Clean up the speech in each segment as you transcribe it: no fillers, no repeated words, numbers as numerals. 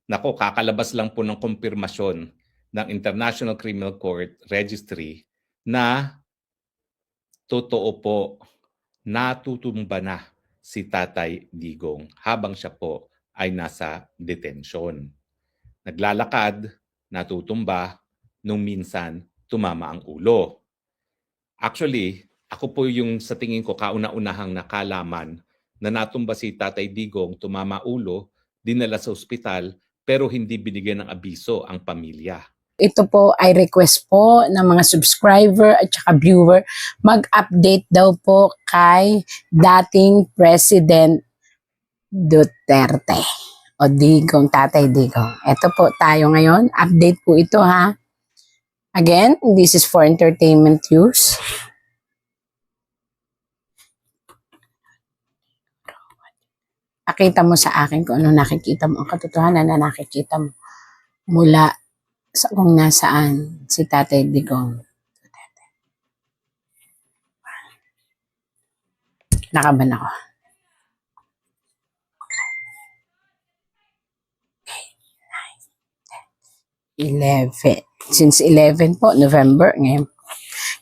Nako, kakalabas lang po ng kumpirmasyon ng International Criminal Court Registry na totoo po, natutumba na si Tatay Digong habang siya po ay nasa detention. Naglalakad, natutumba, nung minsan tumama ang ulo. Actually, ako po yung sa tingin ko kauna-unahang nakalaman na natumba si Tatay Digong, tumama ulo, dinala sa ospital, pero hindi binigyan ng abiso ang pamilya. Ito po ay request po ng mga subscriber at saka viewer. Mag-update daw po kay dating President Duterte o Digong, Tatay Digong. Ito po tayo ngayon. Update po ito ha. Again, this is for entertainment use. Pakita mo sa akin kung ano nakikita mo. Ang katotohanan na nakikita mo mula sa kung nasaan si Tatay Digong. Nakaban ako. Okay. 11. Since 11 po, November, ngayon.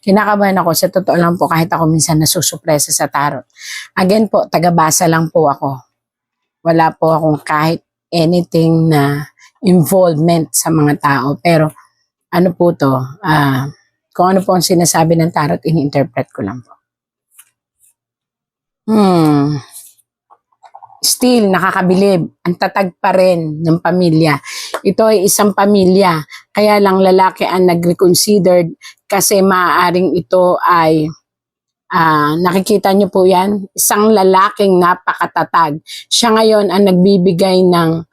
Kinakabahan ako. Sa totoo lang po, kahit ako minsan nasusupresa sa tarot. Again po, tagabasa lang po ako. Wala po akong kahit anything na involvement sa mga tao. Pero, ano po to, kung ano po ang sinasabi ng tarot, ini-interpret ko lang po. Still, nakakabilib. Ang tatag pa rin ng pamilya. Ito ay isang pamilya. Kaya lang lalaki ang nag-reconsidered kasi maaaring ito ay nakikita niyo po yan, isang lalaking napakatatag. Siya ngayon ang nagbibigay ng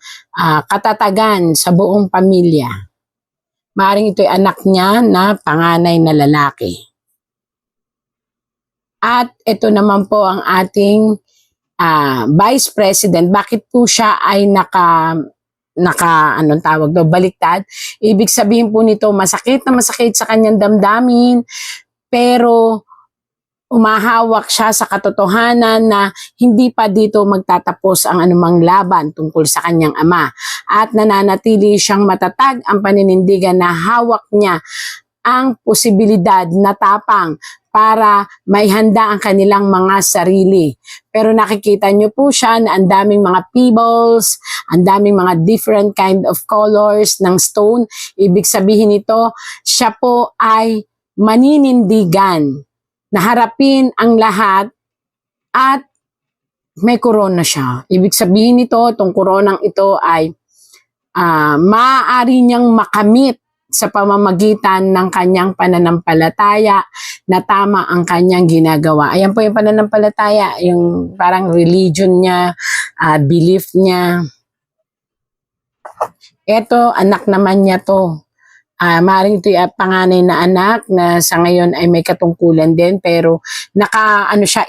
katatagan sa buong pamilya. Maaaring ito ay anak niya na panganay na lalaki. At ito naman po ang ating Vice President. Bakit po siya ay anong tawag daw, baliktad? Ibig sabihin po nito, masakit na masakit sa kanyang damdamin, pero umahawak siya sa katotohanan na hindi pa dito magtatapos ang anumang laban tungkol sa kanyang ama. At nananatili siyang matatag ang paninindigan na hawak niya ang posibilidad na tapang para maihanda ang kanilang mga sarili. Pero nakikita nyo po siya na ang daming mga pebbles, ang daming mga different kind of colors ng stone. Ibig sabihin nito, siya po ay maninindigan na harapin ang lahat at may corona siya. Ibig sabihin nito, itong coronang ito ay maaari niyang makamit sa pamamagitan ng kanyang pananampalataya na tama ang kanyang ginagawa. Ayan po yung pananampalataya, yung parang religion niya, belief niya. Ito, anak naman niya to. Maaaring ito yung panganay na anak na sa ngayon ay may katungkulan din, pero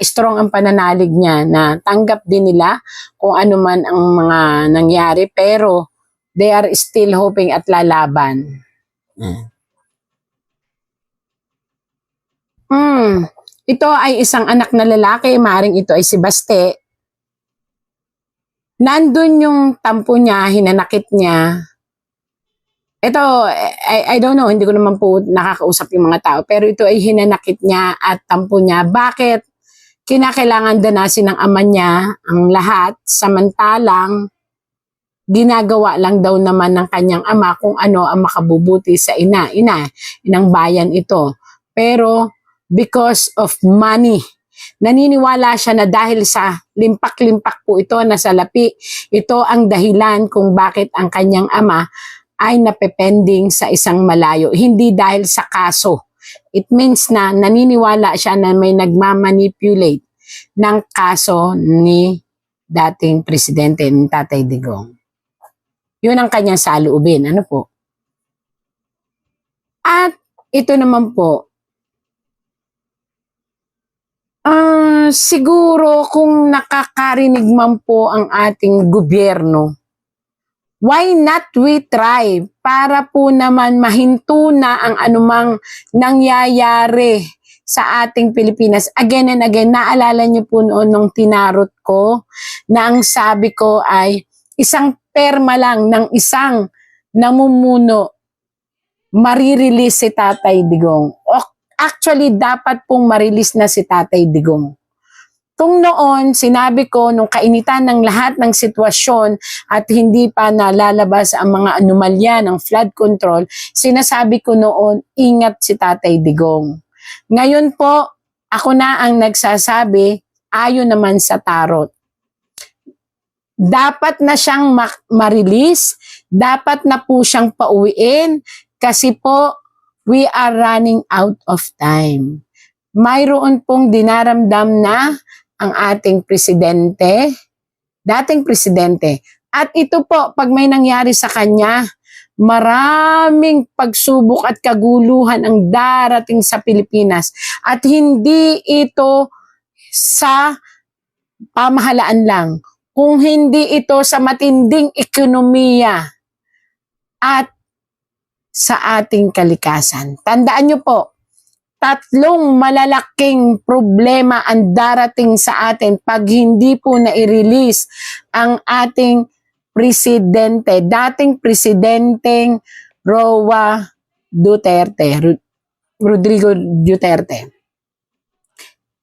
strong ang pananalig niya na tanggap din nila kung ano man ang mga nangyari, pero they are still hoping at lalaban. Ito ay isang anak na lalaki, maaaring ito ay si Baste. Nandun yung tampo niya, hinanakit niya. Ito, I don't know, hindi ko naman po nakakausap yung mga tao, pero ito ay hinanakit niya at tampo niya. Bakit? Kinakailangan danasin ng ama niya ang lahat, samantalang ginagawa lang daw naman ng kanyang ama kung ano ang makabubuti sa inang bayan ito. Pero because of money, naniniwala siya na dahil sa limpak-limpak po ito na salapi, ito ang dahilan kung bakit ang kanyang ama ay napepending sa isang malayo. Hindi dahil sa kaso. It means na naniniwala siya na may nagmamanipulate ng kaso ni dating presidente ni Tatay Digong. Yun ang kanyang saloobin. Ano po? At ito naman po, siguro kung nakakarinig man po ang ating gobyerno, why not we try para po naman mahinto na ang anumang nangyayari sa ating Pilipinas. Again and again, naalala niyo po noon nung tinarot ko na ang sabi ko ay isang perma lang ng isang namumuno, marirelease si Tatay Digong. Actually, dapat pong marilis na si Tatay Digong. Kung noon, sinabi ko, nung kainitan ng lahat ng sitwasyon at hindi pa nalalabas ang mga anomalya ng flood control, sinasabi ko noon, ingat si Tatay Digong. Ngayon po, ako na ang nagsasabi, ayon naman sa tarot. Dapat na siyang ma-release, dapat na po siyang pauwiin, kasi po, we are running out of time. Mayroon pong dinaramdam na ang ating presidente, dating presidente. At ito po, pag may nangyari sa kanya, maraming pagsubok at kaguluhan ang darating sa Pilipinas. At hindi ito sa pamahalaan lang, kung hindi ito sa matinding ekonomiya at sa ating kalikasan. Tandaan nyo po, 3 malalaking problema ang darating sa atin pag hindi po na-release ang ating presidente, dating presidenteng Rodrigo Duterte.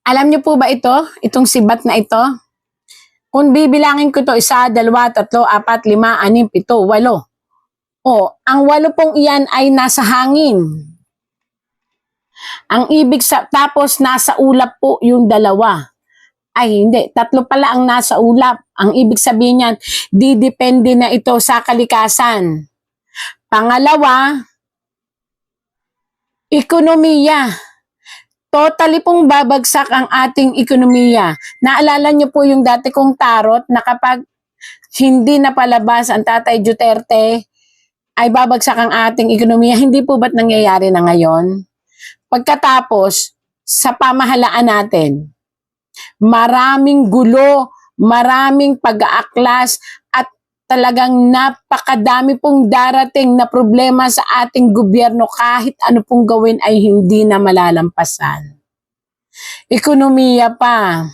Alam niyo po ba ito? Itong sibat na ito? Kung bibilangin ko to 1, 2, 3, 4, 5, 6, 7, 8. Ang 8 pong iyan ay nasa hangin. Ang tapos nasa ulap po yung 2. Ay hindi, 3 pala ang nasa ulap. Ang ibig sabihin niyan, didepende na ito sa kalikasan. Pangalawa, ekonomiya. Totally pong babagsak ang ating ekonomiya. Naalala niyo po yung dati kong tarot na kapag hindi na palabas ang Tatay Duterte, ay babagsak ang ating ekonomiya. Hindi po ba't nangyayari na ngayon? Pagkatapos, sa pamahalaan natin, maraming gulo, maraming pag-aaklas, at talagang napakadami pong darating na problema sa ating gobyerno, kahit ano pong gawin ay hindi na malalampasan. Ekonomiya pa.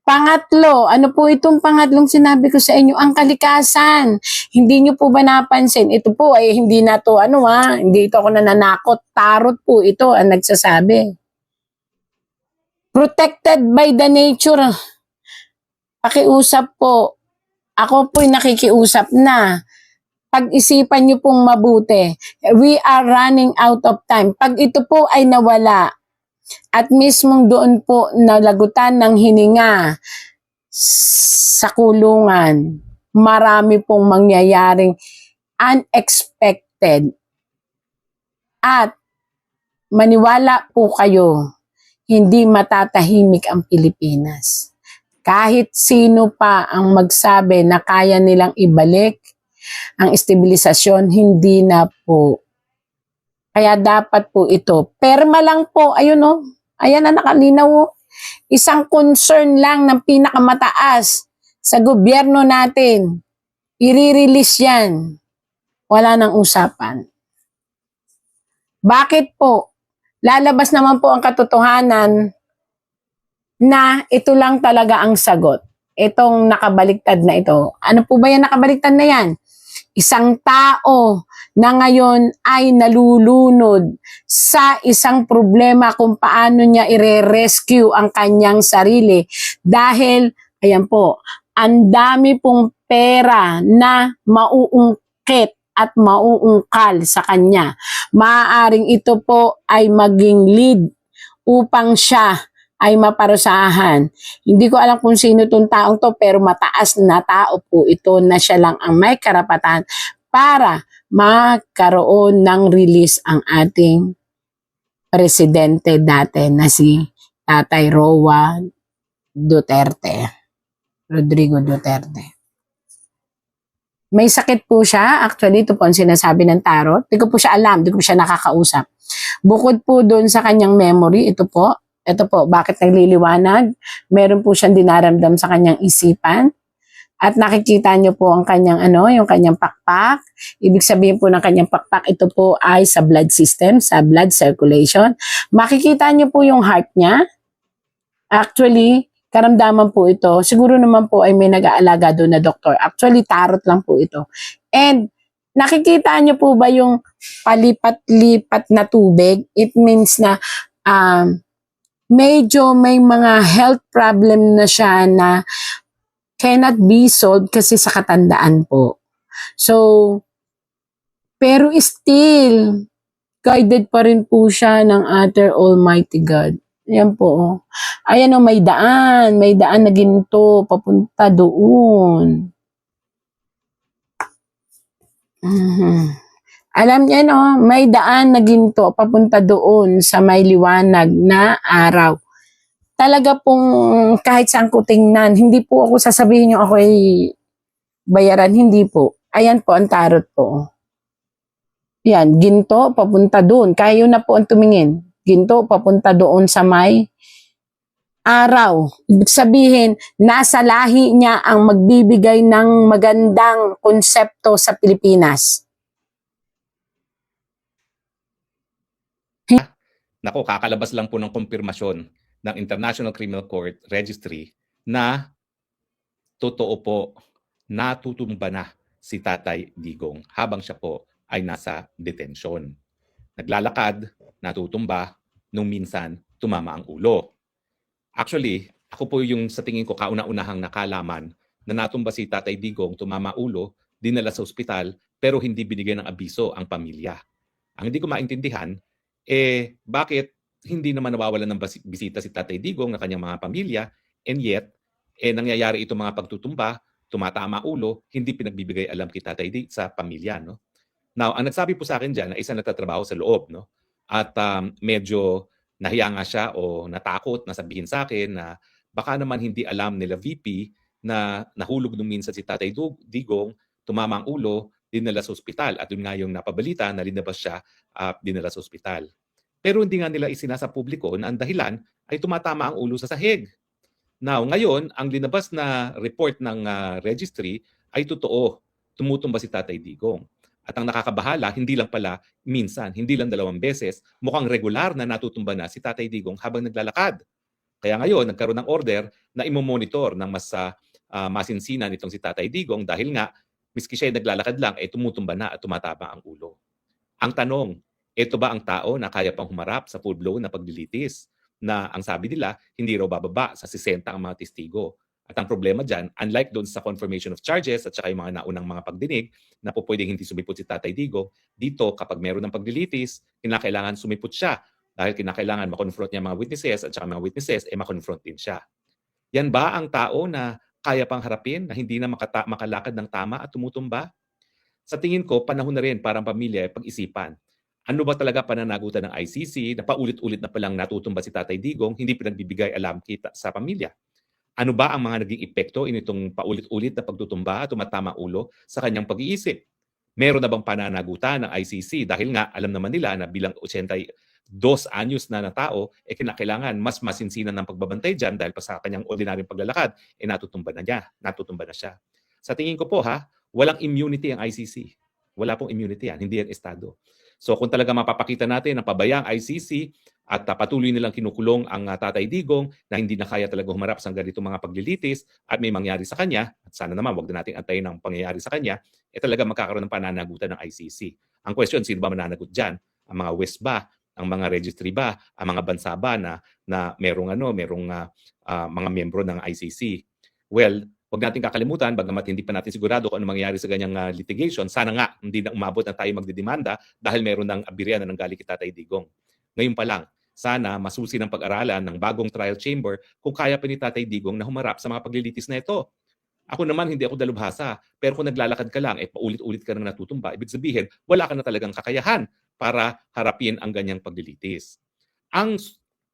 Pangatlo, ano po itong pangatlong sinabi ko sa inyo? Ang kalikasan. Hindi nyo po ba napansin? Ito po ay hindi na to hindi ito ako nananakot. Tarot po ito ang nagsasabi. Protected by the nature. Pakiusap po. Ako po'y nakikiusap na. Pag-isipan nyo pong mabuti. We are running out of time. Pag ito po ay nawala, at mismong doon po nalagutan ng hininga sa kulungan, marami pong mangyayaring unexpected. At maniwala po kayo, hindi matatahimik ang Pilipinas. Kahit sino pa ang magsabi na kaya nilang ibalik ang estabilisasyon, hindi na po. Kaya dapat po ito. Perma lang po, ayun ayan na nakalinaw. Isang concern lang ng pinakamataas sa gobyerno natin. I-release yan. Wala nang usapan. Bakit po? Lalabas naman po ang katotohanan na ito lang talaga ang sagot. Itong nakabaliktad na ito. Ano po ba yan nakabaliktad na yan? Isang tao na ngayon ay nalulunod sa isang problema kung paano niya i-rescue ang kanyang sarili. Dahil, ayan po, ang dami pong pera na mauungkit at mauungkal sa kanya. Maaaring ito po ay maging lead upang siya ay maparusahan. Hindi ko alam kung sino itong taong to, pero mataas na tao po ito na siya lang ang may karapatan para magkaroon ng release ang ating presidente dati na si Tatay Rodrigo Duterte. May sakit po siya. Actually, ito po ang sinasabi ng tarot. Hindi ko po siya alam. Hindi ko po siya nakakausap. Bukod po doon sa kanyang memory, ito po, bakit nagliliwanag? Meron po siyang dinaramdam sa kanyang isipan. At nakikita nyo po ang kanyang yung kanyang pakpak. Ibig sabihin po ng kanyang pakpak, ito po ay sa blood system, sa blood circulation. Makikita nyo po yung heart niya. Actually, karamdaman po ito. Siguro naman po ay may nag-aalaga doon na doktor. Actually, tarot lang po ito. And nakikita niyo po ba yung palipat-lipat na tubig? It means na medyo may mga health problem na siya na cannot be solved kasi sa katandaan po. So, pero still, guided pa rin po siya ng Other Almighty God. Yan po. Ayan o, may daan na ginto, papunta doon. Alam niya no, may daan na ginto, papunta doon sa may liwanag na araw. Talaga pong kahit saan ko tingnan, hindi po ako sasabihin yung ako ay bayaran, hindi po. Ayan po ang tarot po. Yan, ginto, papunta doon. Kayo na po ang tumingin. Ginto, papunta doon sa may araw. Ibig sabihin, nasa lahi niya ang magbibigay ng magandang konsepto sa Pilipinas. Nako, kakalabas lang po ng kumpirmasyon ng International Criminal Court Registry na totoo po natutumba na si Tatay Digong habang siya po ay nasa detention. Naglalakad, natutumba, nung minsan tumama ang ulo. Actually, ako po yung sa tingin ko kauna-unahang nakalaman na natumba si Tatay Digong, tumama ulo, dinala sa ospital, pero hindi binigyan ng abiso ang pamilya. Ang hindi ko maintindihan, bakit hindi naman nawawalan ng bisita si Tatay Digong na kanyang mga pamilya, and yet, nangyayari itong mga pagtutumba, tumatama ulo, hindi pinagbibigay alam kay Tatay Digong sa pamilya. No? Now, ang nagsabi po sa akin dyan na isa nagtatrabaho sa loob, no? At medyo nahiya nga siya o natakot na sabihin sa akin na baka naman hindi alam nila VP na nahulog nung minsan si Tatay Digong, tumama ang ulo, dinala sa ospital. At yun nga yung napabalita na linabas siya, dinala sa ospital. Pero hindi nga nila isinasa publiko na ang dahilan ay tumatama ang ulo sa sahig. Now, ngayon, ang linabas na report ng registry ay totoo. Tumutumba si Tatay Digong. At ang nakakabahala, hindi lang pala minsan, hindi lang 2 beses, mukhang regular na natutumba na si Tatay Digong habang naglalakad. Kaya ngayon, nagkaroon ng order na imomonitor ng mas masinsinan itong si Tatay Digong dahil nga, miski siya naglalakad lang, tumutumba na at tumatama ang ulo. Ang tanong, ito ba ang tao na kaya pang humarap sa full-blown na paglilitis? Na ang sabi nila, hindi raw bababa sa 60 ang mga testigo. At ang problema dyan, unlike doon sa confirmation of charges at saka yung mga naunang mga pagdinig na po pwedeng hindi sumipot si Tatay Digong, dito kapag meron ng paglilitis, kinakailangan sumipot siya dahil kinakailangan makonfront niya mga witnesses at saka mga witnesses, makonfront din siya. Yan ba ang tao na kaya pang harapin na hindi na makalakad ng tama at tumutumba? Sa tingin ko, panahon na rin para ang pamilya pag-isipan. Ano ba talaga pananagutan ng ICC na paulit-ulit na palang natutumba si Tatay Digong, hindi pinagbibigay alam kita sa pamilya? Ano ba ang mga naging epekto initong paulit-ulit na pagtutumba at tumatama ulo sa kanyang pag-iisip? Meron na bang pananagutan ng ICC dahil nga alam naman nila na bilang 82 anyos na tao, kinakailangan mas masinsinan ng pagbabantay dyan dahil pa sa kanyang ordinaryong paglalakad, natutumba na siya. Sa tingin ko po walang immunity ang ICC. Wala pong immunity yan, hindi yan estado. So kung talaga mapapakita natin ang pabayang ICC at patuloy nilang kinukulong ang Tatay Digong na hindi na kaya talaga humarap sa ganitong mga paglilitis at may mangyari sa kanya, at sana naman wag na nating antayin ang pangyayari sa kanya, talaga magkakaroon ng pananagutan ng ICC. Ang question, sino ba mananagot dyan? Ang mga West ba? Ang mga registry ba? Ang mga bansa ba na merong mga miyembro ng ICC? Well, huwag natin kakalimutan, bagamat hindi pa natin sigurado kung ano mangyayari sa ganyang litigation, sana nga hindi na umabot na tayo magdidemanda dahil meron ng abirya na nanggaling kay Tatay Digong. Ngayon pa lang, sana masusi ng pag-aralan ng bagong trial chamber kung kaya pa ni Tatay Digong na humarap sa mga paglilitis na ito. Ako naman, hindi ako dalubhasa, pero kung naglalakad ka lang, paulit-ulit ka nang natutumba, ibig sabihin, wala ka na talagang kakayahan para harapin ang ganyang paglilitis. Ang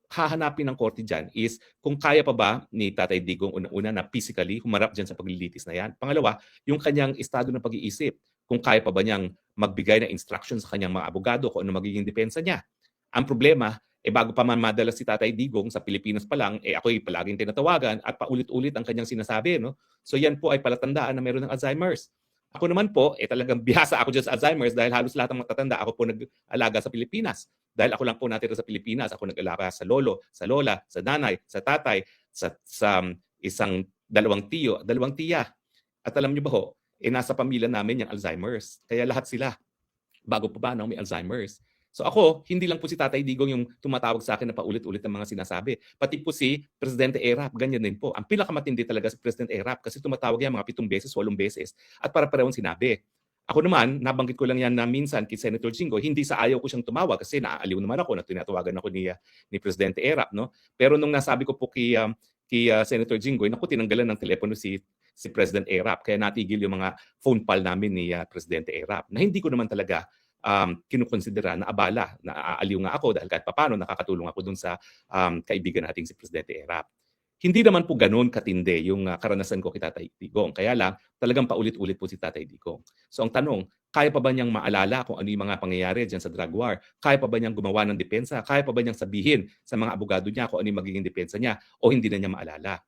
hahanapin ng korte dyan is kung kaya pa ba ni Tatay Digong unang-una na physically humarap dyan sa paglilitis na yan. Pangalawa, yung kanyang estado ng pag-iisip. Kung kaya pa ba niyang magbigay ng instructions sa kanyang mga abogado kung ano magiging depensa niya. Ang problema, bago pa man madala si Tatay Digong sa Pilipinas pa lang, ako'y palaging tinatawagan at paulit-ulit ang kanyang sinasabi. No? So yan po ay palatandaan na meron ng Alzheimer's. Ako naman po, talagang bihasa ako dyan sa Alzheimer's dahil halos lahat ng matatanda ako po nag-alaga sa Pilipinas. Dahil ako lang po natira sa Pilipinas, ako nag-alaga sa lolo, sa lola, sa nanay, sa tatay, sa dalawang tiya. At alam niyo ba ho, nasa pamilya namin yung Alzheimer's. Kaya lahat sila, bago pa ba may Alzheimer's. So ako, hindi lang po si Tatay Digong yung tumatawag sa akin na paulit-ulit ng mga sinasabi. Pati po si Presidente Erap, ganyan din po. Ang pinakamatindi talaga si President Erap kasi tumatawag yan mga 7 beses, 8 beses at para-parehong sinabi. Ako naman, nabanggit ko lang yan na minsan kay Senator Jinggoy, hindi sa ayaw ko siyang tumawag kasi naaaliw naman ako na tinatawagan ako ni Presidente Erap. No? Pero nung nasabi ko po kay Senator Jinggoy, naku, tinanggalan ng telepono si President Erap. Kaya natigil yung mga phone call namin ni Presidente Erap na hindi ko naman talaga kinukonsidera na abala, na aaliw nga ako dahil kahit papano nakakatulong ako dun sa kaibigan nating si Presidente Erap. Hindi naman po ganoon katindi yung karanasan ko kay Tatay Digong. Kaya lang, talagang paulit-ulit po si Tatay Digong. So ang tanong, kaya pa ba niyang maalala kung ano yung mga pangyayari dyan sa drug war? Kaya pa ba niyang gumawa ng depensa? Kaya pa ba niyang sabihin sa mga abogado niya kung ano yung magiging depensa niya? O hindi na niya maalala?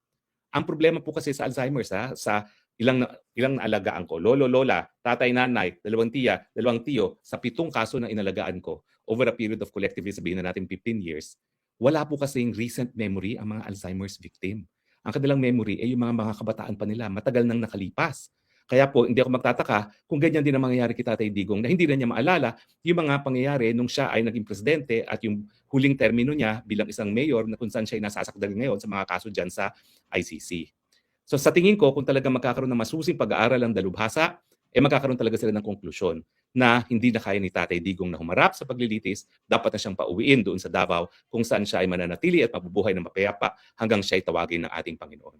Ang problema po kasi sa Alzheimer's, sa ilang naalagaan ko, lolo, lola, tatay, nanay, 2 tiya, 2 tiyo, sa 7 kaso na inalagaan ko over a period of collectively sabihin na natin 15 years, wala po kasing recent memory ang mga Alzheimer's victim. Ang kanilang memory ay yung mga kabataan pa nila, matagal nang nakalipas. Kaya po, hindi ako magtataka kung ganyan din ang mangyayari kay Tatay Digong na hindi na niya maalala yung mga pangyayari nung siya ay naging presidente at yung huling termino niya bilang isang mayor na kung saan siya ay nasasakdal ngayon sa mga kaso dyan sa ICC. So sa tingin ko, kung talaga magkakaroon ng masusing pag-aaral ang dalubhasa, magkakaroon talaga sila ng konklusyon na hindi na kaya ni Tatay Digong na humarap sa paglilitis, dapat na siyang pauwiin doon sa Davao kung saan siya ay mananatili at mabubuhay ng mapayapa hanggang siya ay tawagin ng ating Panginoon.